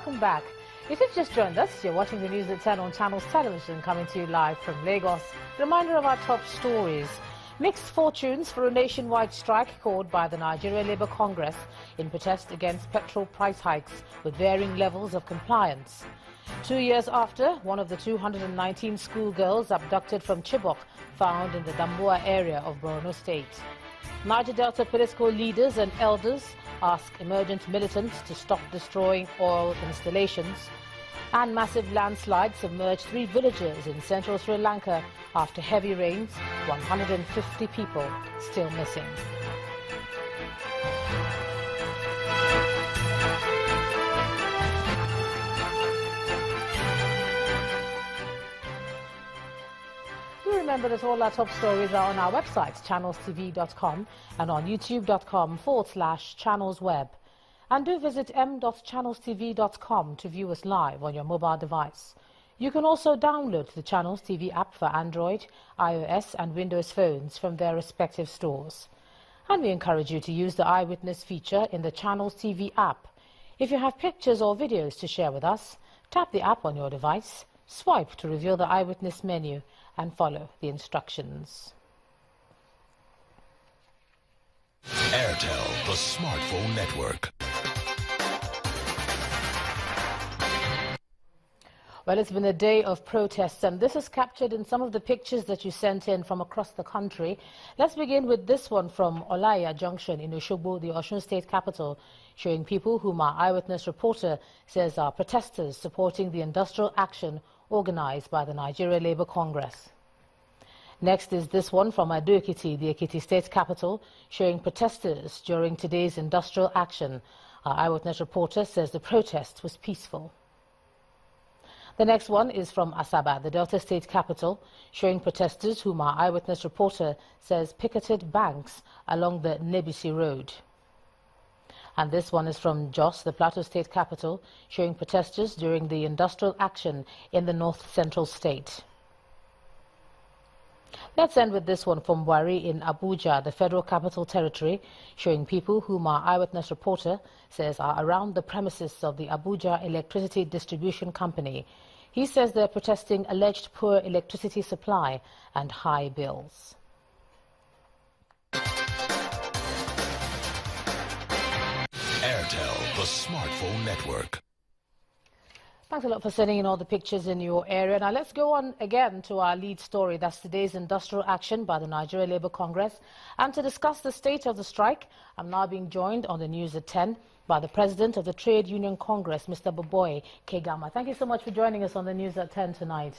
welcome back. If you've just joined us, you're watching the news at 10 on Channels Television, coming to you live from Lagos. Reminder of our top stories. Mixed fortunes for a nationwide strike called by the Nigeria Labour Congress in protest against petrol price hikes with varying levels of compliance. 2 years after, one of the 219 schoolgirls abducted from Chibok found in the Damboa area of Borno State. Niger Delta political leaders and elders ask emergent militants to stop destroying oil installations. And massive landslides submerged 3 villages in central Sri Lanka after heavy rains, 150 people still missing. Do remember that all our top stories are on our website, channelstv.com, and on youtube.com/channelsweb. And do visit m.channelstv.com to view us live on your mobile device. You can also download the Channels TV app for Android, iOS and Windows phones from their respective stores. And we encourage you to use the Eyewitness feature in the Channels TV app. If you have pictures or videos to share with us, tap the app on your device, swipe to reveal the Eyewitness menu and follow the instructions. Airtel, the smartphone network. Well, it's been a day of protests, and this is captured in some of the pictures that you sent in from across the country. Let's begin with this one from Olaya Junction in Osogbo, the Osun State capital, showing people whom our eyewitness reporter says are protesters supporting the industrial action organized by the Nigeria Labour Congress. Next is this one from Ado-Ekiti, the Ekiti State capital, showing protesters during today's industrial action. Our eyewitness reporter says the protest was peaceful. The next one is from Asaba, the Delta State capital, showing protesters whom our eyewitness reporter says picketed banks along the Nebisi Road. And this one is from Jos, the Plateau State capital, showing protesters during the industrial action in the north-central state. Let's end with this one from Wari in Abuja, the Federal Capital Territory, showing people whom our eyewitness reporter says are around the premises of the Abuja Electricity Distribution Company. He says they're protesting alleged poor electricity supply and high bills. Airtel, the smartphone network. Thanks a lot for sending in all the pictures in your area. Now let's go on again to our lead story. That's today's industrial action by the Nigeria Labour Congress. And to discuss the state of the strike, I'm now being joined on the news at 10 by the President of the Trade Union Congress, Mr. Boboy Kegama. Thank you so much for joining us on the news at 10 tonight.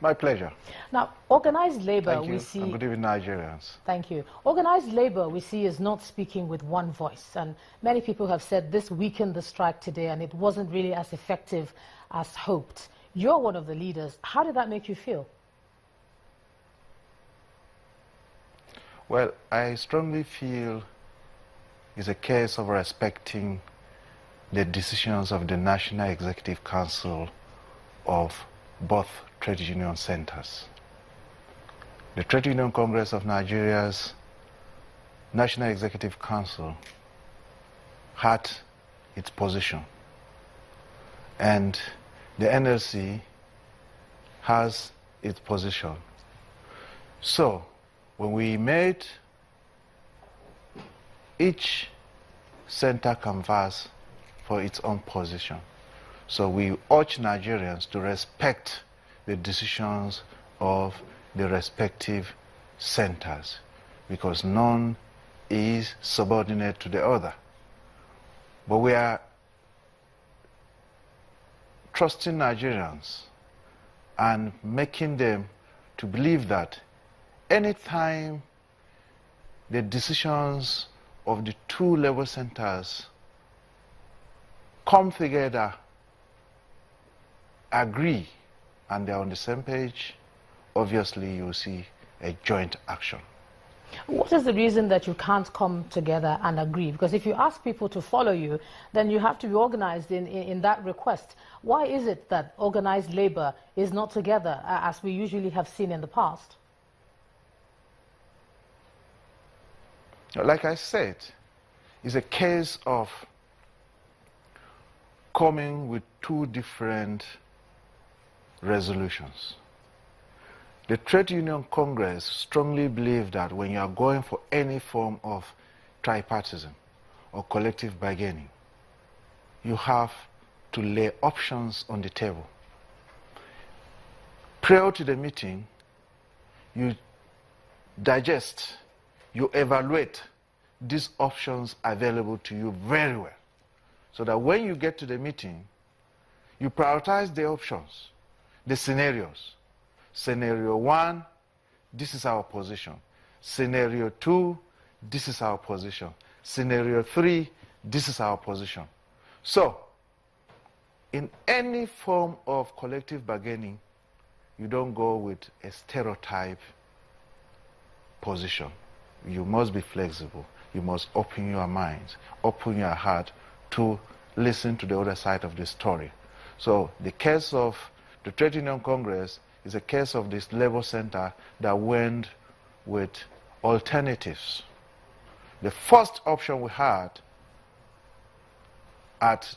My pleasure. Now, organized labor, we see... and good evening, Nigerians. Thank you. Organized labor, we see, is not speaking with one voice. And many people have said this weakened the strike today and it wasn't really as effective as hoped. You're one of the leaders. How did that make you feel? Well, I strongly feel it's a case of respecting the decisions of the National Executive Council of both trade union centers. The Trade Union Congress of Nigeria's National Executive Council had its position, and the NLC has its position. So, when we made each center canvass for its own position, so we urge Nigerians to respect the decisions of the respective centers, because none is subordinate to the other. But we are trusting Nigerians and making them to believe that anytime the decisions of the 2 level centers come together, agree, and they're on the same page, obviously you'll see a joint action. What is the reason that you can't come together and agree? Because if you ask people to follow you, then you have to be organized in that request. Why is it that organized labor is not together as we usually have seen in the past? Like I said, it's a case of coming with two different resolutions. The Trade Union Congress strongly believe that when you are going for any form of tripartism or collective bargaining, you have to lay options on the table. Prior to the meeting, you digest, you evaluate these options available to you very well, so that when you get to the meeting, you prioritize the options, the scenarios. Scenario 1, this is our position. Scenario 2, this is our position. Scenario 3, this is our position. So, in any form of collective bargaining, you don't go with a stereotype position. You must be flexible. You must open your minds, open your heart to listen to the other side of the story. So the case of the Trade Union Congress is a case of this Labour Center that went with alternatives. The first option we had at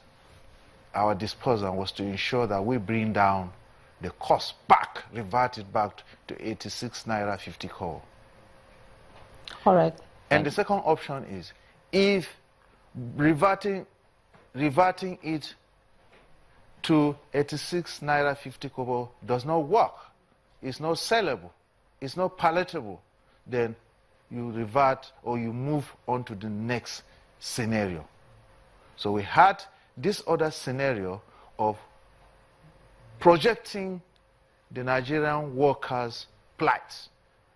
our disposal was to ensure that we bring down the cost back, revert it back to 86 naira 50 kobo. All right. And the second option is, if reverting it to 86 naira 50 kobo does not work, it's not sellable, it's not palatable, then you revert or you move on to the next scenario. So we had this other scenario of projecting the Nigerian workers' plight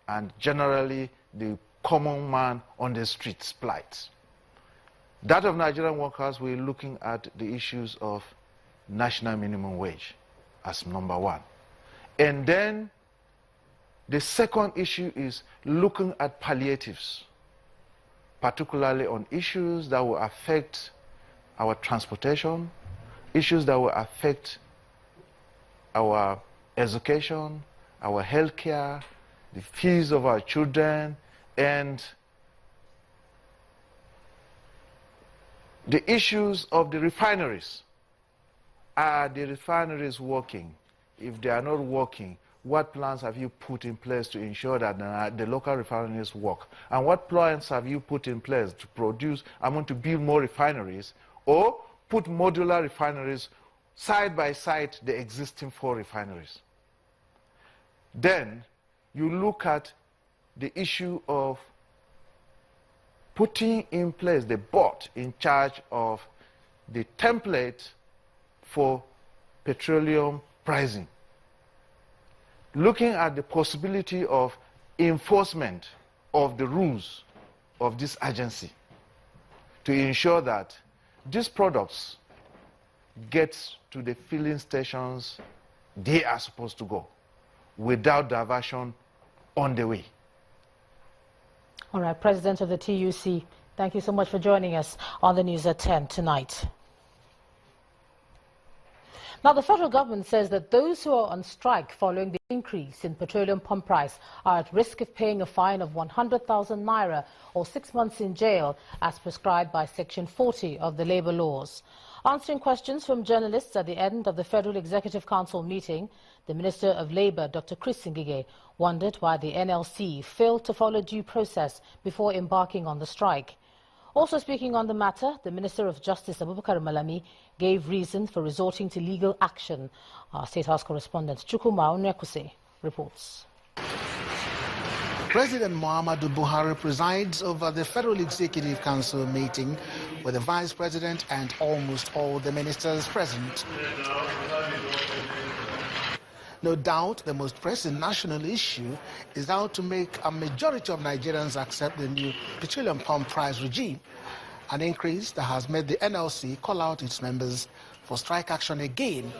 and generally the common man on the streets' plight. That of Nigerian workers, we're looking at the issues of national minimum wage as number one. And then the second issue is looking at palliatives, particularly on issues that will affect our transportation, issues that will affect our education, our healthcare, the fees of our children, and the issues of the refineries. Are the refineries working? If they are not working, what plans have you put in place to ensure that the local refineries work? And what plans have you put in place to produce, to build more refineries, or put modular refineries side by side the existing 4 refineries? Then you look at the issue of putting in place the board in charge of the template for petroleum pricing. Looking at the possibility of enforcement of the rules of this agency to ensure that these products get to the filling stations they are supposed to go without diversion on the way. All right, President of the TUC, thank you so much for joining us on the News at 10 tonight. Now, the federal government says that those who are on strike following the increase in petroleum pump price are at risk of paying a fine of 100,000 naira or 6 months in jail as prescribed by Section 40 of the labour laws. Answering questions from journalists at the end of the Federal Executive Council meeting, the Minister of Labour, Dr. Chris Ngige, wondered why the NLC failed to follow due process before embarking on the strike. Also speaking on the matter, the Minister of Justice, Abubakar Malami, gave reason for resorting to legal action. Our State House correspondent, Chukwuma Onyekwuse, reports. President Muhammadu Buhari presides over the Federal Executive Council meeting with the Vice President and almost all the ministers present. No doubt the most pressing national issue is how to make a majority of Nigerians accept the new petroleum pump price regime, an increase that has made the NLC call out its members for strike action again.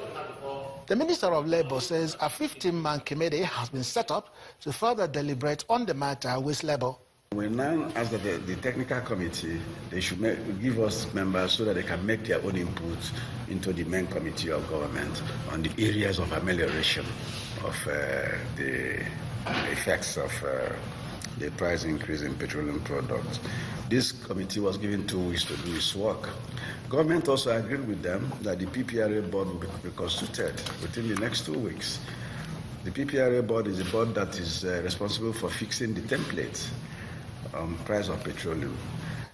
The Minister of Labour says a 15-man committee has been set up to further deliberate on the matter with Labour. We now ask that the technical committee, they should give us members so that they can make their own input into the main committee of government on the areas of amelioration of the effects of the price increase in petroleum products. This committee was given 2 weeks to do its work. Government also agreed with them that the PPRA board will be constituted within the next 2 weeks. The PPRA board is a board that is responsible for fixing the template on price of petroleum.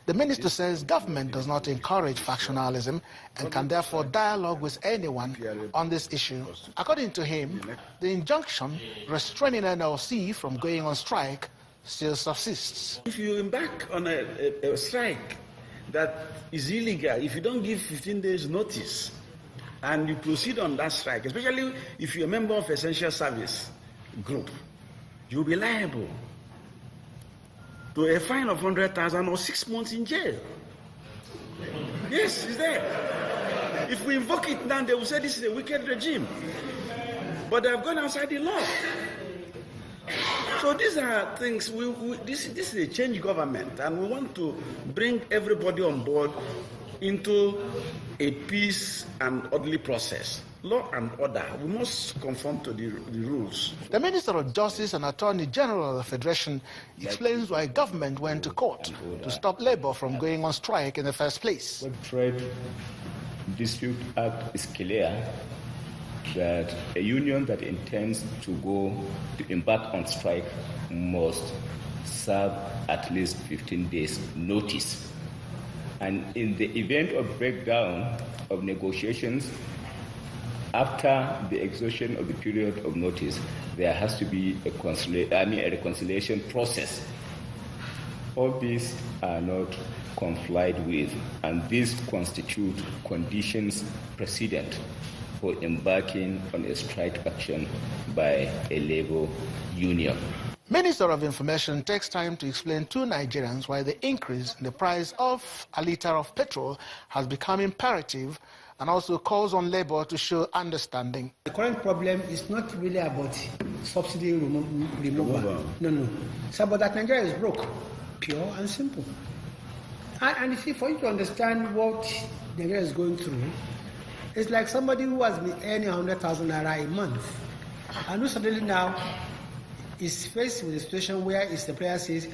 The minister says government does not encourage factionalism and can therefore dialogue with anyone on this issue. According to him, the injunction restraining NLC from going on strike still subsists. If you embark on a strike that is illegal, if you don't give 15 days notice and you proceed on that strike, especially if you're a member of essential service group, you'll be liable to a fine of 100,000 or 6 months in jail. Yes, it's there. If we invoke it now, they will say this is a wicked regime. But they have gone outside the law. So these are things, this is a change government, and we want to bring everybody on board into a peace and orderly process. Law and order, we must conform to the rules. The Minister of Justice and Attorney General of the Federation explains why government went to court to stop labor from going on strike in the first place. The Trade Dispute Act is clear that a union that intends to embark on strike must serve at least 15 days notice. And in the event of breakdown of negotiations, after the exhaustion of the period of notice, there has to be a reconciliation process. All these are not complied with, and these constitute conditions precedent for embarking on a strike action by a labor union. Minister of Information takes time to explain to Nigerians why the increase in the price of a litre of petrol has become imperative, and also calls on labor to show understanding. The current problem is not really about subsidy removal. No. It's about that Nigeria is broke, pure and simple. And you see, for you to understand what Nigeria is going through, it's like somebody who has been earning 100,000 naira a month, and who suddenly now is faced with a situation where his employer says,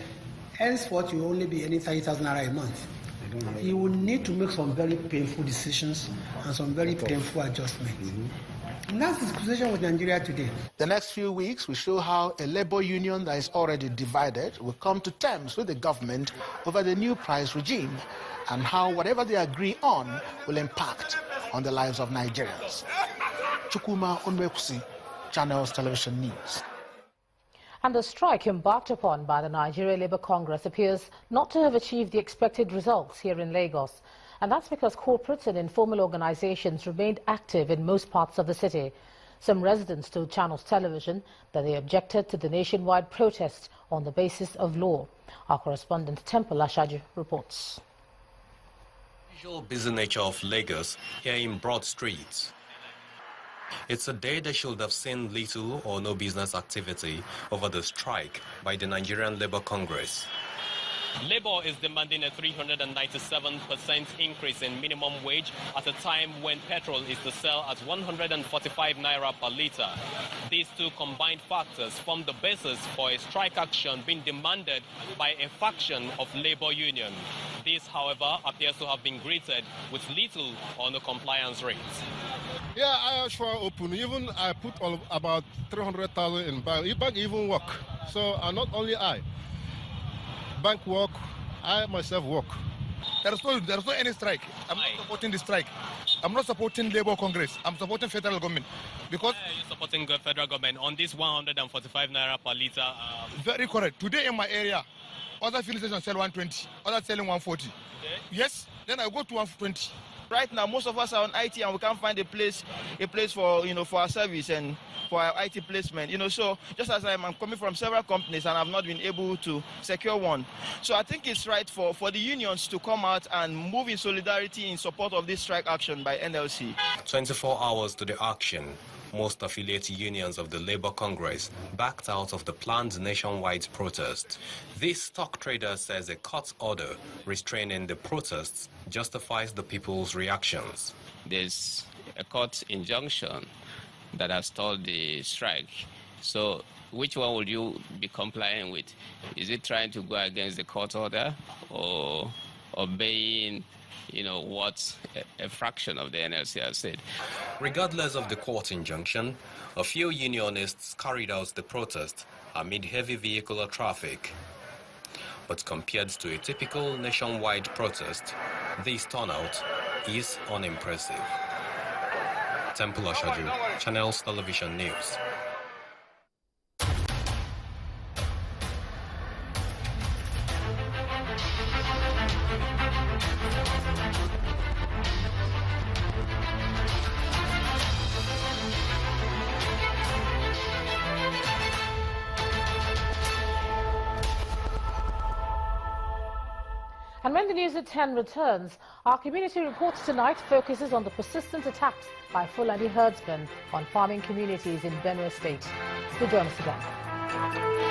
henceforth you will only be earning 30,000 naira a month. You will need to make some very painful decisions and some very painful adjustments. And that's the situation with Nigeria today. The next few weeks will show how a labor union that is already divided will come to terms with the government over the new price regime, and how whatever they agree on will impact on the lives of Nigerians. Chukwuma Onwekusi, Channels Television News. And the strike embarked upon by the Nigeria Labour Congress appears not to have achieved the expected results here in Lagos. And that's because corporates and informal organizations remained active in most parts of the city. Some residents told Channels Television that they objected to the nationwide protest on the basis of law. Our correspondent Temple Ashaju reports. The usual busy nature of Lagos here in broad streets. It's a day that should have seen little or no business activity over the strike by the Nigerian Labour Congress. Labour is demanding a 397% increase in minimum wage at a time when petrol is to sell at 145 naira per litre. These two combined factors form the basis for a strike action being demanded by a faction of labour union. This, however, appears to have been greeted with little or no compliance rates. Yeah, I sure open. Even I put about 300,000 in bank. Bank even work. So not only I. Bank work, I myself work. There's no any strike. I'm not supporting the strike. I'm not supporting Labour Congress. I'm supporting federal government. Because you're supporting the federal government on this 145 naira per litre. Very correct. Today in my area, other filling stations sell 120, others selling 140. Okay. Yes, then I go to 120. Right now, most of us are on IT and we can't find a place for for our service and for our IT placement. So just as I'm coming from several companies and I've not been able to secure one. So I think it's right for the unions to come out and move in solidarity in support of this strike action by NLC. 24 hours to the action. Most affiliate unions of the Labour Congress backed out of the planned nationwide protest. This stock trader says a court order restraining the protests justifies the people's reactions. There's a court injunction that has stalled the strike, So which one would you be complying with? Is it trying to go against the court order or obeying, what a fraction of the NLC has said? Regardless of the court injunction, a few unionists carried out the protest amid heavy vehicular traffic. But compared to a typical nationwide protest, this turnout is unimpressive. Temple Oshaju, Channels Television News. And when the news at 10 returns, our community report tonight focuses on the persistent attacks by Fulani herdsmen on farming communities in Benue State. Do join us again.